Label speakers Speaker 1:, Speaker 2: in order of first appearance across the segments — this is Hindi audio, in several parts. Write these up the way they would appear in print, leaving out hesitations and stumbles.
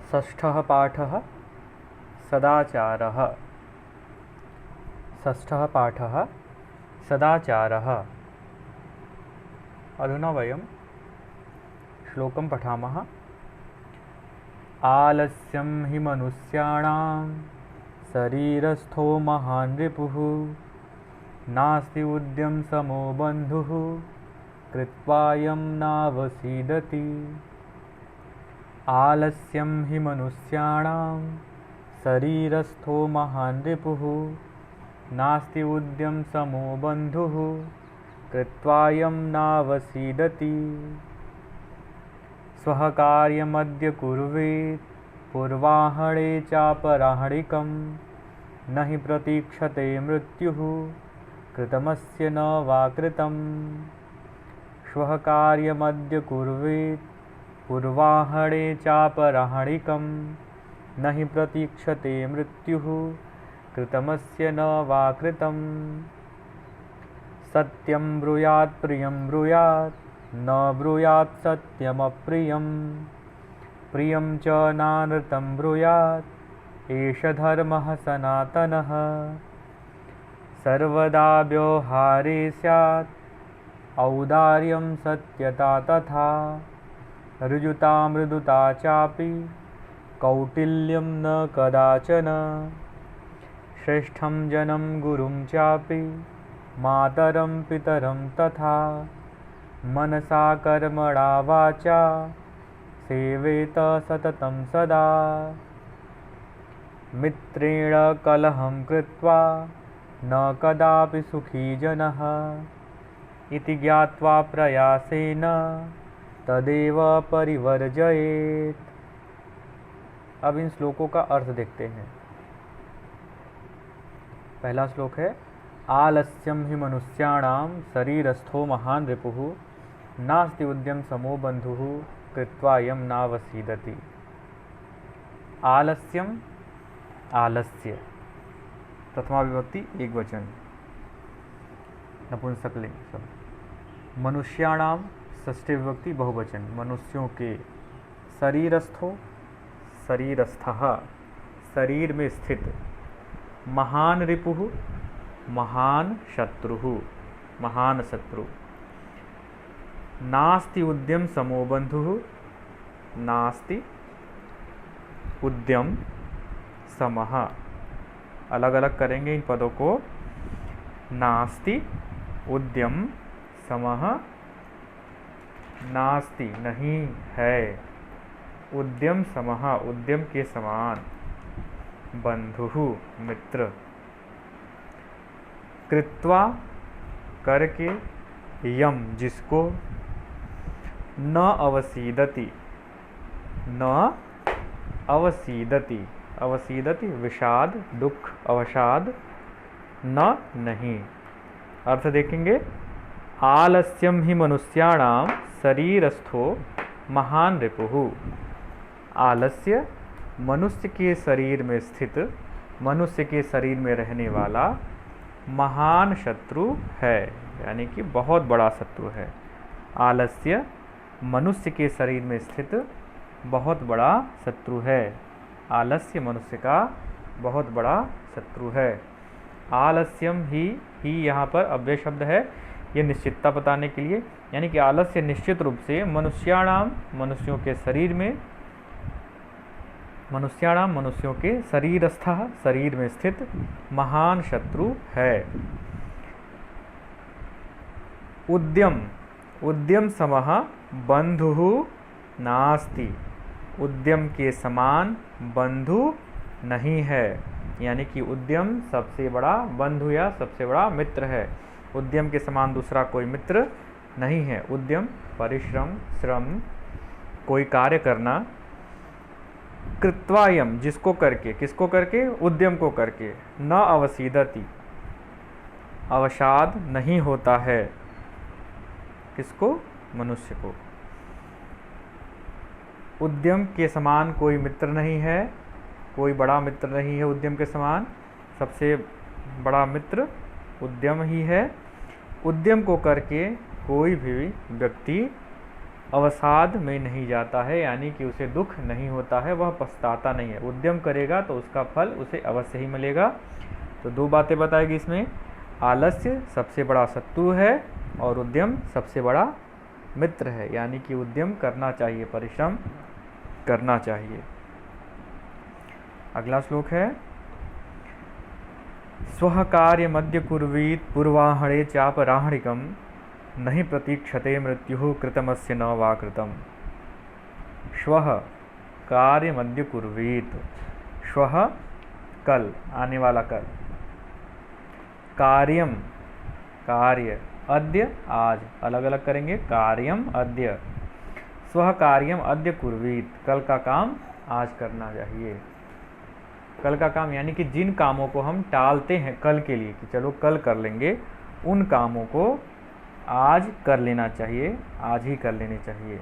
Speaker 1: षष्ठः पाठः सदाचारः। षष्ठः पाठः सदाचारः। अधुना वयं श्लोकं पठामः। आलस्यं हि मनुष्याणां शरीरस्थो महान् रिपुः नास्ति उद्यम समो बन्धुः कृत्वायं नावसीदति। आलस्यं हि मनुष्याणां शरीरस्थो महान् रिपुः नास्ति उद्यम समो बन्धुः कृत्वायं नावसीदति। स्वः कार्यमद्य कुर्वेत् पूर्वाह्णे चापराह्णिकं न हि प्रतीक्षते मृत्युः कृतमस्य न वा कृतम्। श्वः कार्यमद्य कुर्वेत् पूर्वाह्णे चापराह्णिकं न हि प्रतीक्षते मृत्युः कृतमस्य न वा कृतम्। सत्यं ब्रूयात् प्रियं ब्रूयात् न ब्रूयात् सत्यमप्रियं प्रियं च नानृतं ब्रूयात् एष धर्मः सनातनः। सर्वदा व्यवहारे स्यात् औदार्यं सत्यता तथा ऋजुता मृदुता चापि कौटिल्यं न कदाचन। श्रेष्ठं जनं गुरुं चापि मातरं पितरं तथा मनसा कर्मणा वाचा सेवेत सततं सदा। मित्रेण कलहं कृत्वा न कदापि सुखी जनः इति ज्ञात्वा प्रयासेन तदेव परिवर्जयेत्। अब इन श्लोकों का अर्थ देखते हैं। पहला श्लोक है आलस्यं हि मनुष्याणां शरीरस्थो महान् रिपुः नास्ति उद्यम समो बन्धुः कृत्वायं नावसीदति। आलस्यम आलस्य प्रथमा विभक्ति एक वचन नपुंसकलिंग शब्द। मनुष्याणाम षष्ठी विभक्ति बहुवचन मनुष्यों के। शरीरस्थो शरीरस्थः शरीर में स्थित। महान रिपुः महान शत्रुः महान शत्रु। नास्ति उद्यम समो बन्धुः नास्ति उद्यम समः। अलग अलग करेंगे इन पदों को। नास्ति उद्यम समः नास्ति नहीं है उद्यम समः उद्यम के समान बन्धुः मित्र। कृत्वा करके यम जिसको न अवसीदति न अवसीदति अवसीदति विषाद दुख अवसाद न नहीं। अर्थ देखेंगे। आलस्यम ही मनुष्याणां शरीरस्थो महान रिपुः। आलस्य मनुष्य के शरीर में स्थित मनुष्य के शरीर में रहने वाला महान शत्रु है यानी कि बहुत बड़ा शत्रु है। आलस्य मनुष्य के शरीर में स्थित बहुत बड़ा शत्रु है। आलस्य मनुष्य का बहुत बड़ा शत्रु है। आलस्यम ही यहाँ पर अव्यय शब्द है। ये निश्चितता बताने के लिए यानी कि आलस्य निश्चित रूप से मनुष्याणाम मनुष्यों के शरीर में मनुष्याणाम मनुष्यों के शरीरस्थः शरीर में स्थित महान शत्रु है। उद्यम उद्यम समः बन्धुः नास्ति उद्यम के समान बंधु नहीं है यानी कि उद्यम सबसे बड़ा बंधु या सबसे बड़ा मित्र है। उद्यम के समान दूसरा कोई मित्र नहीं है। उद्यम परिश्रम श्रम कोई कार्य करना। कृत्वायम जिसको करके किसको करके उद्यम को करके। न अवसीदति अवसाद नहीं होता है किसको मनुष्य को। उद्यम के समान कोई मित्र नहीं है कोई बड़ा मित्र नहीं है उद्यम के समान। सबसे बड़ा मित्र उद्यम ही है। उद्यम को करके कोई भी व्यक्ति अवसाद में नहीं जाता है, यानी कि उसे दुख नहीं होता है, वह पछताता नहीं है। उद्यम करेगा तो उसका फल उसे अवश्य ही मिलेगा। तो दो बातें बताएगी इसमें, आलस्य सबसे बड़ा शत्रु है और उद्यम सबसे बड़ा मित्र है, यानी कि उद्यम करना चाहिए, परिश्रम करना चाहिए। अगला श्लोक है, स्वः कार्यमद्य कुर्वीत पूर्वाहणे चापराहणिकं नहि प्रतीक्षते मृत्युः कृतमस्य न वा कृतम्। श्वः कार्यमद्य कुर्वीत, श्वः कल, आने वाला कल, कार्यम कार्य, अद्य आज, अलग अलग करेंगे, कार्यम अद्य, स्वः कार्यम अद्य कुर्वीत, कल का काम आज करना चाहिए। कल का काम यानी कि जिन कामों को हम टालते हैं कल के लिए कि चलो कल कर लेंगे, उन कामों को आज कर लेना चाहिए, आज ही कर लेने चाहिए।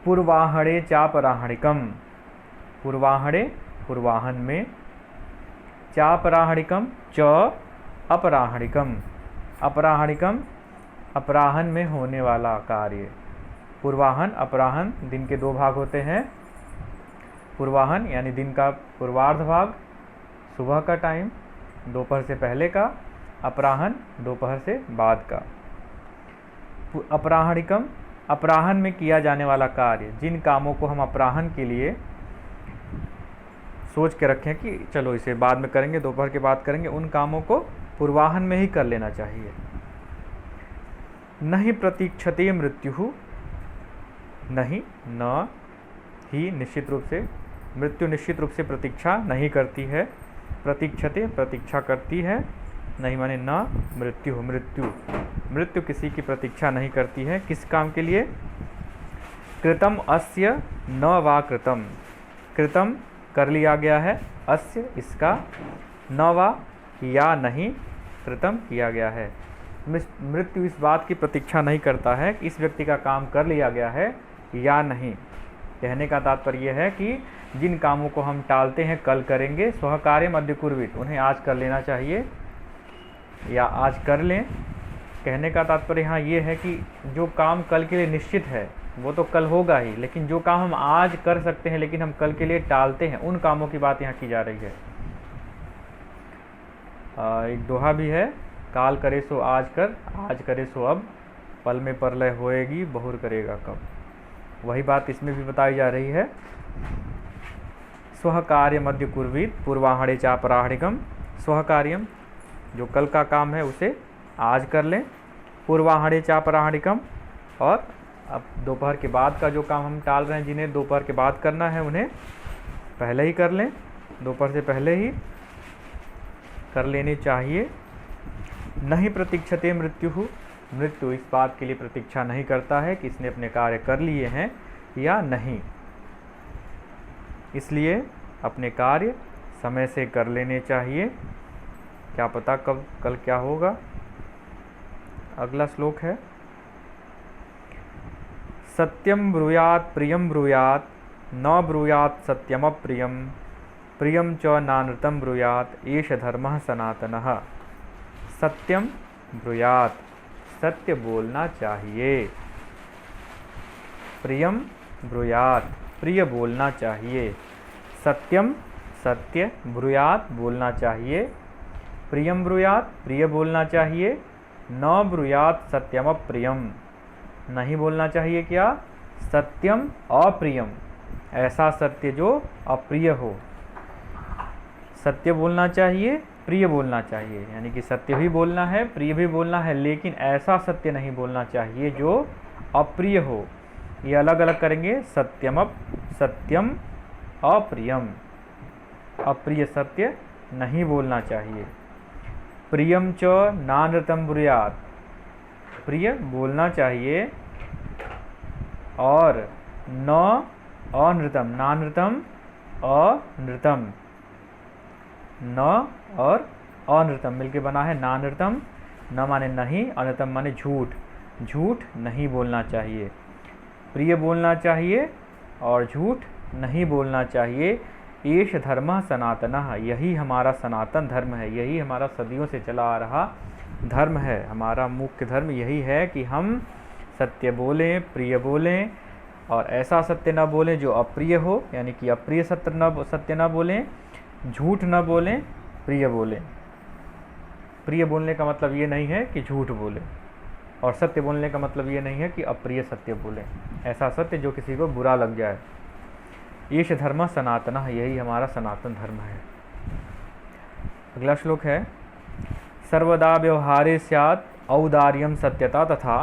Speaker 1: पूर्वाहणे चापराहणिकम, पूर्वाहणे पूर्वाहन में, चापराहणिकम च अपराहणिकम, अपराहणिकम अपराहन में होने वाला कार्य। पूर्वाहन अपराहन दिन के दो भाग होते हैं। पूर्वाहन यानी दिन का पूर्वार्ध भाग, सुबह का टाइम, दोपहर से पहले का, अपराहन दोपहर से बाद का। अपराहणिकम अपराहन में किया जाने वाला कार्य, जिन कामों को हम अपराहन के लिए सोच के रखें कि चलो इसे बाद में करेंगे, दोपहर के बाद करेंगे, उन कामों को पूर्वाहन में ही कर लेना चाहिए। नहीं प्रतीक्षते मृत्यु, नहीं न ही निश्चित रूप से, मृत्यु निश्चित रूप से प्रतीक्षा नहीं करती है, प्रतीक्षते प्रतीक्षा करती है, नहीं माने न मृत्यु, मृत्यु मृत्यु किसी की प्रतीक्षा नहीं करती है। किस काम के लिए? कृतम अस्य न वा कृतम, कृतम कर लिया गया है, अस्य इसका, न वा या नहीं कृतम किया गया है। मृत्यु इस बात की प्रतीक्षा नहीं करता है कि इस व्यक्ति का काम कर लिया गया है या नहीं। कहने का तात्पर्य यह है कि जिन कामों को हम टालते हैं कल करेंगे, स्वः कार्यम अद्य कुर्वीत, उन्हें आज कर लेना चाहिए या आज कर लें। कहने का तात्पर्य यहाँ ये है कि जो काम कल के लिए निश्चित है वो तो कल होगा ही, लेकिन जो काम हम आज कर सकते हैं लेकिन हम कल के लिए टालते हैं, उन कामों की बात यहाँ की जा रही है। एक दोहा भी है, काल करे सो आज कर, आज करे सो अब, पल में परलय होएगी बहुर करेगा कब। वही बात इसमें भी बताई जा रही है। स्वः कार्यम अद्य कुर्वीत पूर्वाहणे चापराहणिकम, स्वः कार्यम जो कल का काम है उसे आज कर लें, पूर्वाहणे चापराहणिकम और अब दोपहर के बाद का जो काम हम टाल रहे हैं, जिन्हें दोपहर के बाद करना है, उन्हें पहले ही कर लें, दोपहर से पहले ही कर लेनी चाहिए। नहीं प्रतीक्षते मृत्यु, मृत्यु इस बात के लिए प्रतीक्षा नहीं करता है कि इसने अपने कार्य कर लिए हैं या नहीं, इसलिए अपने कार्य समय से कर लेने चाहिए, क्या पता कब कल क्या होगा। अगला श्लोक है, सत्यम ब्रूयात प्रियम ब्रूयात न ब्रूयात सत्यम अप्रियम, प्रियम च नानृतम ब्रूयात एष धर्मः सनातनः। सत्यम ब्रूयात, सत्य बोलना चाहिए, प्रियम ब्रूयात प्रिय बोलना चाहिए, सत्यम सत्य, ब्रूयात बोलना चाहिए, प्रियम ब्रूयात प्रिय बोलना चाहिए, न ब्रूयात सत्यम अप्रियम नहीं बोलना चाहिए क्या? सत्यम अप्रियम, ऐसा सत्य जो अप्रिय हो। सत्य बोलना चाहिए, प्रिय बोलना चाहिए, यानी कि सत्य भी बोलना है, प्रिय भी बोलना है, लेकिन ऐसा सत्य नहीं बोलना चाहिए जो अप्रिय हो। ये अलग अलग करेंगे, सत्यम अप्रियम, अप्रिय सत्य नहीं बोलना चाहिए। प्रियम च नानृतम ब्रूयात, प्रिय बोलना चाहिए, और न अनृतम, नानृतम अनृतम, न और अनृतम मिलके बना है नानृतम, न माने नहीं, अनृतम माने झूठ, झूठ नहीं बोलना चाहिए। प्रिय बोलना चाहिए और झूठ नहीं बोलना चाहिए। एष धर्मः सनातनः, यही हमारा सनातन धर्म है, यही हमारा सदियों से चला आ रहा धर्म है। हमारा मुख्य धर्म यही है कि हम सत्य बोलें, प्रिय बोलें, और ऐसा सत्य न बोलें जो अप्रिय हो, यानी कि अप्रिय सत्य न बोलें, झूठ न बोलें, प्रिय बोलें। प्रिय बोलने का मतलब ये नहीं है कि झूठ बोलें, और सत्य बोलने का मतलब ये नहीं है कि अप्रिय सत्य बोलें, ऐसा सत्य जो किसी को बुरा लग जाए। ईश धर्म सनातन, यही हमारा सनातन धर्म है। अगला श्लोक है, सर्वदा व्यवहारे स्यात् औदार्यम सत्यता तथा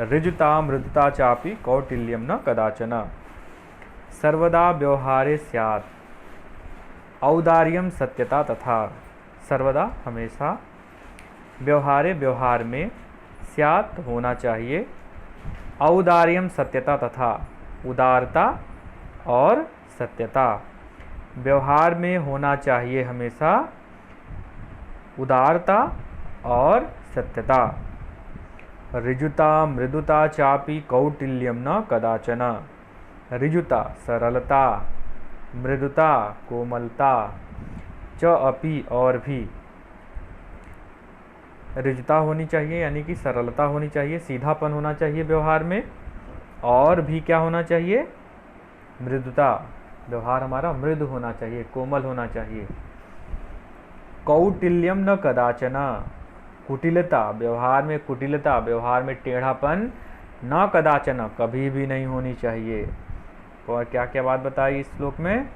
Speaker 1: ऋजुता मृदुता चापि कौटिल्यम न कदाचन। सर्वदा व्यवहारे स्यात् औदार्यम सत्यता तथा, सर्वदा हमेशा, व्यवहारे व्यवहार में, स्यात् होना चाहिए, औदार्यम सत्यता तथा उदारता और सत्यता। व्यवहार में होना चाहिए हमेशा उदारता और सत्यता। ऋजुता मृदुता चापि कौटिल्यम न कदाचन। ऋजुता सरलता, मृदुता कोमलता, च अपि और भी। ऋजुता होनी चाहिए यानी कि सरलता होनी चाहिए, सीधापन होना चाहिए व्यवहार में, और भी क्या होना चाहिए, मृदुता, व्यवहार हमारा मृदु होना चाहिए, कोमल होना चाहिए। कौटिल्यम न कदाचन, कुटिलता, व्यवहार में कुटिलता, व्यवहार में टेढ़ापन, न कदाचन, कभी भी नहीं होनी चाहिए। और क्या क्या बात बताई इस श्लोक में,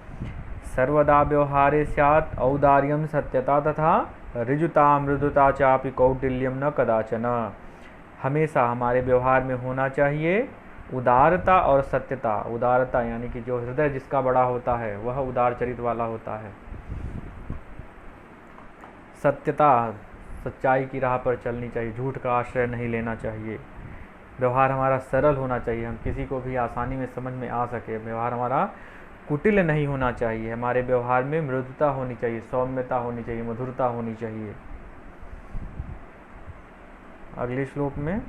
Speaker 1: सर्वदा व्यवहारे स्यात् औदार्यम सत्यता तथा ऋजुता मृदुता चापि कौटिल्यम न कदाचन। हमेशा हमारे व्यवहार में होना चाहिए उदारता और सत्यता। उदारता यानी कि जो हृदय जिसका बड़ा होता है वह उदार चरित वाला होता है। सत्यता, सच्चाई की राह पर चलनी चाहिए, झूठ का आश्रय नहीं लेना चाहिए। व्यवहार हमारा सरल होना चाहिए, हम किसी को भी आसानी में समझ में आ सके। व्यवहार हमारा कुटिल नहीं होना चाहिए, हमारे व्यवहार में मृदुता होनी चाहिए, सौम्यता होनी चाहिए, मधुरता होनी चाहिए। अगले श्लोक में,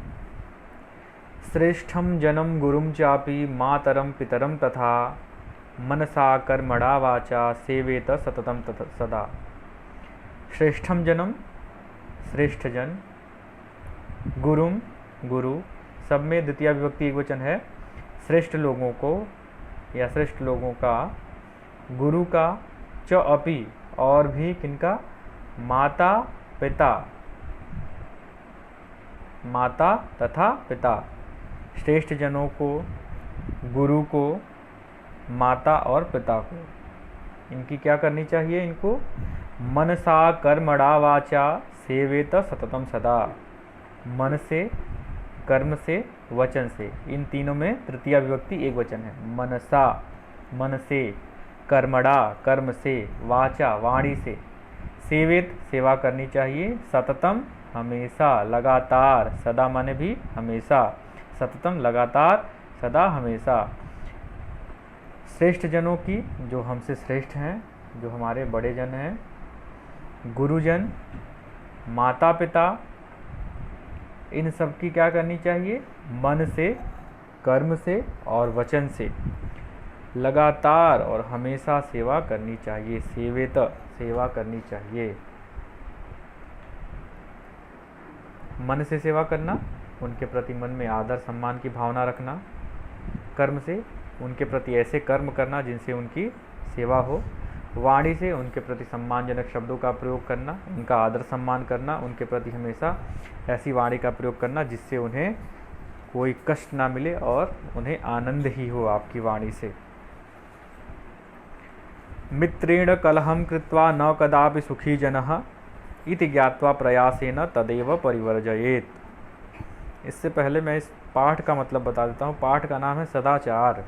Speaker 1: श्रेष्ठम जनम गुरुम चापि मातरम पितरम तथा मनसा कर्मणा वाचा सेवेत सततम सदा। श्रेष्ठम जनम, श्रेष्ठ जन, गुरुम गुरु, सब में द्वितीय विभक्ति एकवचन है। श्रेष्ठ लोगों को या श्रेष्ठ लोगों का, गुरु का, च अपि और भी, किनका, माता पिता, माता तथा पिता। श्रेष्ठ जनों को, गुरु को, माता और पिता को, इनकी क्या करनी चाहिए, इनको मनसा कर्मणा वाचा सेवेत सततम सदा। मन से, कर्म से, वचन से, इन तीनों में तृतीय विभक्ति एक वचन है। मनसा, मन से, कर्मणा, कर्म से, वाचा, वाणी से, सेवेत, सेवा करनी चाहिए, सततम, हमेशा, लगातार, सदा माने भी हमेशा, सततम लगातार, सदा हमेशा। श्रेष्ठ जनों की, जो हमसे श्रेष्ठ हैं, जो हमारे बड़े जन हैं, गुरुजन, माता पिता, इन सब की क्या करनी चाहिए, मन से, कर्म से और वचन से लगातार और हमेशा सेवा करनी चाहिए। सेवेत, सेवा करनी चाहिए। मन से सेवा करना, उनके प्रति मन में आदर सम्मान की भावना रखना। कर्म से, उनके प्रति ऐसे कर्म करना जिनसे उनकी सेवा हो। वाणी से, उनके प्रति सम्मानजनक शब्दों का प्रयोग करना, उनका आदर सम्मान करना, उनके प्रति हमेशा ऐसी वाणी का प्रयोग करना जिससे उन्हें कोई कष्ट ना मिले और उन्हें आनंद ही हो आपकी वाणी से। मित्रेण कलहम कृत्वा न कदापि सुखी जनः इति ज्ञात्वा प्रयासेन तदेव परिवर्जयेत। इससे पहले मैं इस पाठ का मतलब बता देता हूँ। पाठ का नाम है सदाचार।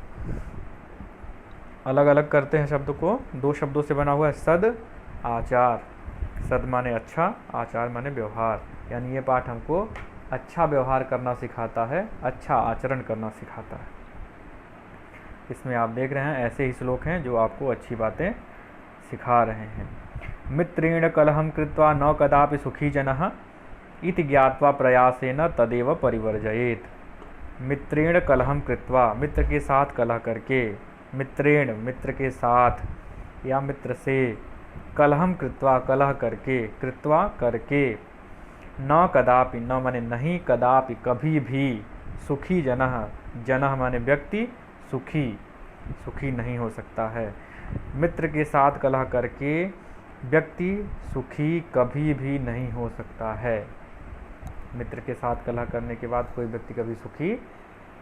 Speaker 1: अलग अलग करते हैं शब्द को, दो शब्दों से बना हुआ है सद, आचार। सद माने अच्छा, आचार माने व्यवहार। यानी ये पाठ हमको अच्छा व्यवहार करना सिखाता है, अच्छा आचरण करना सिखाता है। इसमें आप देख रहे हैं ऐसे ही श्लोक हैं जो आपको अच्छी बातें सिखा रहे हैं। मित्रेण कलहम कृत्वा न कदापि सुखी जनः इति ज्ञात्वा प्रयासेन तदेव परिवर्जयेत। मित्रेण कलहम कृत्वा, मित्र के साथ कलह करके, मित्रेण, मित्र के साथ या मित्र से, कलहम कृत्वा, कलह करके, कृत्वा करके, न कदापि, न माने नहीं, कदापि कभी भी, सुखी जनः, जनः माने व्यक्ति, सुखी नहीं हो सकता है। मित्र के साथ कलह करके व्यक्ति सुखी कभी भी नहीं हो सकता है। मित्र के साथ कलह करने के बाद कोई व्यक्ति कभी सुखी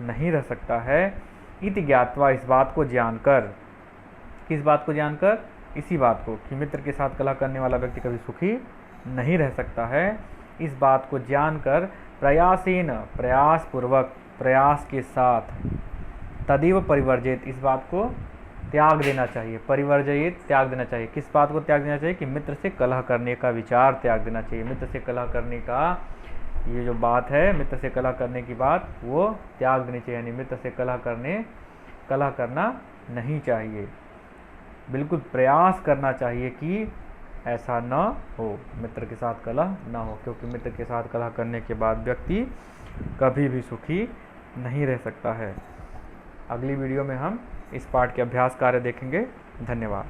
Speaker 1: नहीं रह सकता है। इति ज्ञात्वा, इस बात को जानकर, किस बात को जानकर? इसी बात को कि मित्र के साथ कलह करने वाला व्यक्ति कभी सुखी नहीं रह सकता है। इस बात को जानकर प्रयासेन, प्रयास पूर्वक, प्रयास के साथ, तदेव परिवर्जित, इस बात को त्याग देना चाहिए। परिवर्जित त्याग देना चाहिए। किस बात को त्याग देना चाहिए? कि मित्र से कलह करने का विचार त्याग देना चाहिए। मित्र से कलह करने का ये जो बात है, मित्र से कलह करने की बात, वो त्याग देनी चाहिए। यानी मित्र से कलह करना नहीं चाहिए। बिल्कुल प्रयास करना चाहिए कि ऐसा न हो, मित्र के साथ कलह न हो, क्योंकि मित्र के साथ कलह करने के बाद व्यक्ति कभी भी सुखी नहीं रह सकता है। अगली वीडियो में हम इस पाठ के अभ्यास कार्य देखेंगे। धन्यवाद।